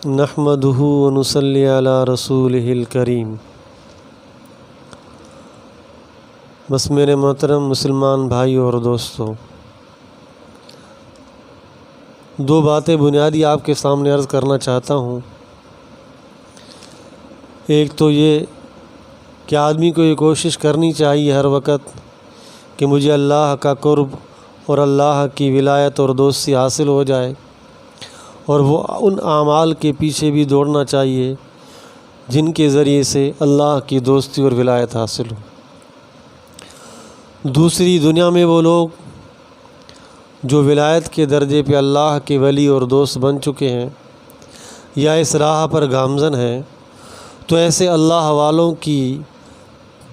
نحمدہ ونصلی علی رسولہ الکریم۔ بس میرے محترم مسلمان بھائی اور دوستوں، دو باتیں بنیادی آپ کے سامنے عرض کرنا چاہتا ہوں۔ ایک تو یہ کہ آدمی کو یہ کوشش کرنی چاہیے ہر وقت کہ مجھے اللہ کا قرب اور اللہ کی ولایت اور دوستی حاصل ہو جائے، اور وہ ان اعمال کے پیچھے بھی دوڑنا چاہیے جن کے ذریعے سے اللہ کی دوستی اور ولایت حاصل ہو۔ دوسری، دنیا میں وہ لوگ جو ولایت کے درجے پہ اللہ کے ولی اور دوست بن چکے ہیں یا اس راہ پر گامزن ہیں، تو ایسے اللہ والوں کی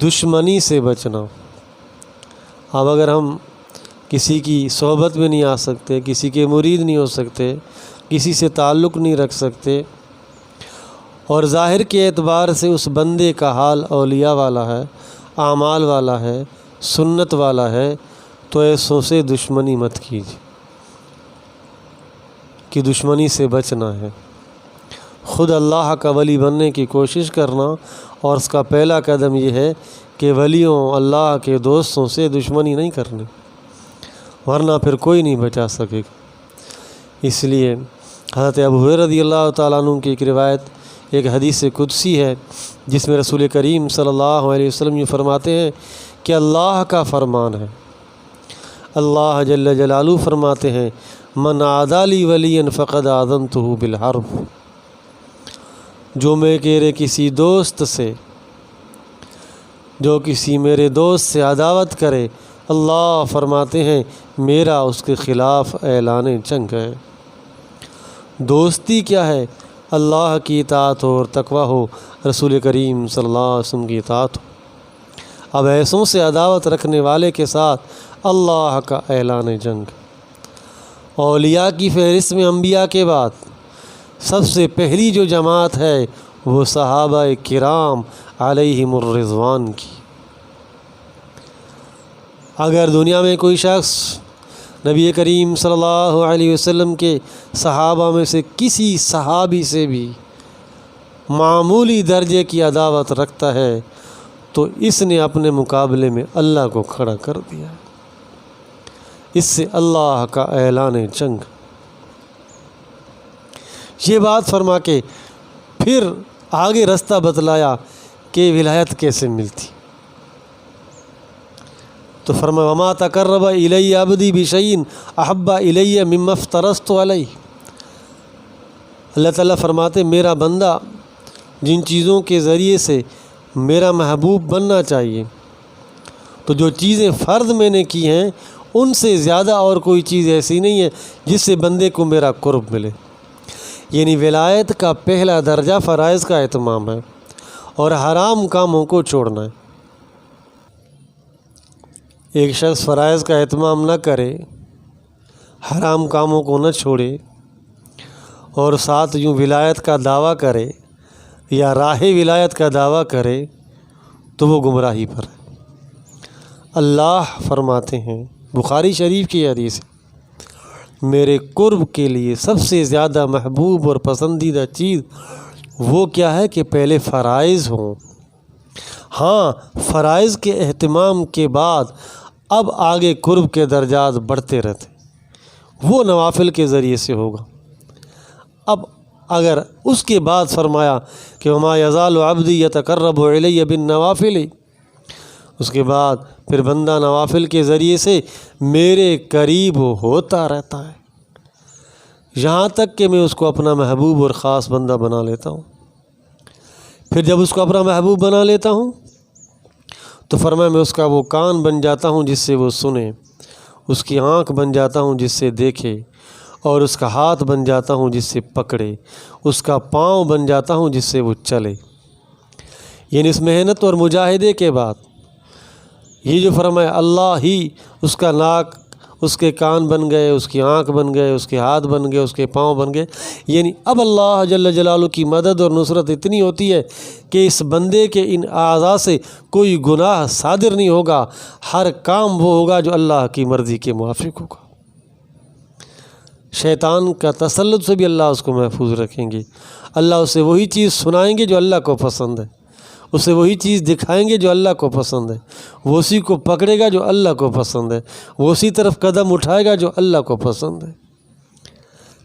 دشمنی سے بچنا۔ اب اگر ہم کسی کی صحبت میں نہیں آ سکتے، کسی کے مرید نہیں ہو سکتے، کسی سے تعلق نہیں رکھ سکتے، اور ظاہر کے اعتبار سے اس بندے کا حال اولیاء والا ہے، اعمال والا ہے، سنت والا ہے، تو ایسوں سے دشمنی مت کیجیے، کہ دشمنی سے بچنا ہے۔ خود اللہ کا ولی بننے کی کوشش کرنا، اور اس کا پہلا قدم یہ ہے کہ ولیوں، اللہ کے دوستوں سے دشمنی نہیں کرنی، ورنہ پھر کوئی نہیں بچا سکے گا۔ اس لیے حضرت ابو ہریرہ رضی اللہ تعالیٰ عنہ کی ایک روایت، ایک حدیث قدسی ہے، جس میں رسول کریم صلی اللہ علیہ وسلم یہ فرماتے ہیں کہ اللہ کا فرمان ہے، اللہ جل جلالہ فرماتے ہیں، من عادی لی ولیا فقد آذنتہ بالحرب۔ جو میرے کسی دوست سے، جو کسی میرے دوست سے عداوت کرے، اللہ فرماتے ہیں میرا اس کے خلاف اعلان جنگ ہے۔ دوستی کیا ہے؟ اللہ کی اطاعت ہو اور تقویٰ ہو، رسول کریم صلی اللہ علیہ وسلم کی اطاعت ہو۔ اب ایسوں سے عداوت رکھنے والے کے ساتھ اللہ کا اعلان جنگ۔ اولیاء کی فہرست میں انبیاء کے بعد سب سے پہلی جو جماعت ہے وہ صحابہ کرام علیہم الرضوان کی۔ اگر دنیا میں کوئی شخص نبی کریم صلی اللہ علیہ وسلم کے صحابہ میں سے کسی صحابی سے بھی معمولی درجے کی عداوت رکھتا ہے، تو اس نے اپنے مقابلے میں اللہ کو کھڑا کر دیا ہے۔ اس سے اللہ کا اعلان جنگ۔ یہ بات فرما کے پھر آگے رستہ بتلایا کہ ولایت کیسے ملتی۔ تو فرمایا وما تقرب الی عبدی بشیء احب الی مما افترضت علیہ۔ اللہ تعالیٰ فرماتے میرا بندہ جن چیزوں کے ذریعے سے میرا محبوب بننا چاہیے، تو جو چیزیں فرض میں نے کی ہیں ان سے زیادہ اور کوئی چیز ایسی نہیں ہے جس سے بندے کو میرا قرب ملے۔ یعنی ولایت کا پہلا درجہ فرائض کا اہتمام ہے اور حرام کاموں کو چھوڑنا ہے۔ ایک شخص فرائض کا اہتمام نہ کرے، حرام کاموں کو نہ چھوڑے، اور ساتھ یوں ولایت کا دعویٰ کرے یا راہ ولایت کا دعویٰ کرے، تو وہ گمراہی پر ہے۔ اللہ فرماتے ہیں، بخاری شریف کی حدیث ہے، میرے قرب کے لیے سب سے زیادہ محبوب اور پسندیدہ چیز وہ کیا ہے کہ پہلے فرائض ہوں۔ ہاں، فرائض کے اہتمام کے بعد اب آگے قرب کے درجات بڑھتے رہتے، وہ نوافل کے ذریعے سے ہوگا۔ اب اگر اس کے بعد فرمایا کہ وما یزال عبدی یتقرب الی بالنوافل، اس کے بعد پھر بندہ نوافل کے ذریعے سے میرے قریب ہوتا رہتا ہے، یہاں تک کہ میں اس کو اپنا محبوب اور خاص بندہ بنا لیتا ہوں۔ پھر جب اس کو اپنا محبوب بنا لیتا ہوں تو فرمایا میں اس کا وہ کان بن جاتا ہوں جس سے وہ سنے، اس کی آنکھ بن جاتا ہوں جس سے دیکھے، اور اس کا ہاتھ بن جاتا ہوں جس سے پکڑے، اس کا پاؤں بن جاتا ہوں جس سے وہ چلے۔ یعنی اس محنت اور مجاہدے کے بعد یہ جو فرمایا اللہ ہی اس کا ناک، اس کے کان بن گئے، اس کی آنکھ بن گئے، اس کے ہاتھ بن گئے، اس کے پاؤں بن گئے، یعنی اب اللہ جل جلالہ کی مدد اور نصرت اتنی ہوتی ہے کہ اس بندے کے ان اعضاء سے کوئی گناہ صادر نہیں ہوگا، ہر کام وہ ہوگا جو اللہ کی مرضی کے موافق ہوگا۔ شیطان کا تسلط سے بھی اللہ اس کو محفوظ رکھیں گے۔ اللہ اسے وہی چیز سنائیں گے جو اللہ کو پسند ہے، اسے وہی چیز دکھائیں گے جو اللہ کو پسند ہے، وہ اسی کو پکڑے گا جو اللہ کو پسند ہے، وہ اسی طرف قدم اٹھائے گا جو اللہ کو پسند ہے۔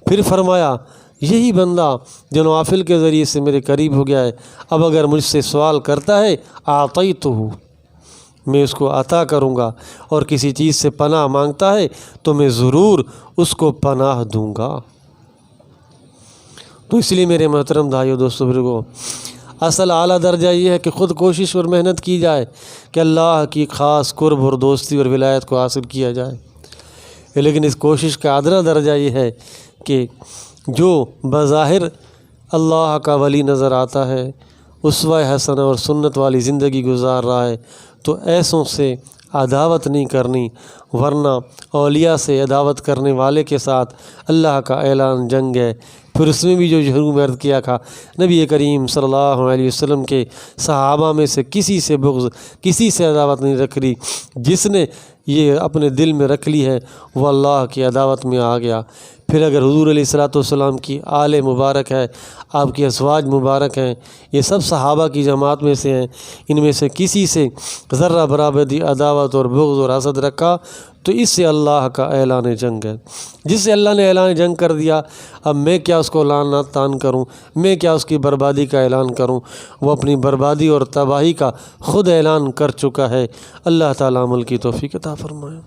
پھر فرمایا یہی بندہ جو نوافل کے ذریعے سے میرے قریب ہو گیا ہے، اب اگر مجھ سے سوال کرتا ہے اعطیتہ، میں اس کو عطا کروں گا، اور کسی چیز سے پناہ مانگتا ہے تو میں ضرور اس کو پناہ دوں گا۔ تو اس لیے میرے محترم بھائیو دوستو بزرگو، اصل اعلیٰ درجہ یہ ہے کہ خود کوشش اور محنت کی جائے کہ اللہ کی خاص قرب اور دوستی اور ولایت کو حاصل کیا جائے، لیکن اس کوشش کا ادنا درجہ یہ ہے کہ جو بظاہر اللہ کا ولی نظر آتا ہے، اسوہ حسنہ اور سنت والی زندگی گزار رہا ہے، تو ایسوں سے عداوت نہیں کرنی، ورنہ اولیاء سے عداوت کرنے والے کے ساتھ اللہ کا اعلان جنگ ہے۔ پھر اس میں بھی جو شروع میں عرض کیا تھا، نبی کریم صلی اللہ علیہ وسلم کے صحابہ میں سے کسی سے بغض، کسی سے عداوت نہیں رکھ لی، جس نے یہ اپنے دل میں رکھ لی ہے وہ اللہ کی عداوت میں آ گیا۔ پھر اگر حضور علیہ الصلوۃ والسلام کی آل مبارک ہے، آپ کی ازواج مبارک ہیں، یہ سب صحابہ کی جماعت میں سے ہیں، ان میں سے کسی سے ذرہ برابر عداوت اور بغض اور حسد رکھا تو اس سے اللہ کا اعلان جنگ ہے۔ جس سے اللہ نے اعلان جنگ کر دیا، اب میں کیا اس کو لعن طعن کروں، میں کیا اس کی بربادی کا اعلان کروں، وہ اپنی بربادی اور تباہی کا خود اعلان کر چکا ہے۔ اللہ تعالیٰ عمل کی توفیق عطا فرمائے۔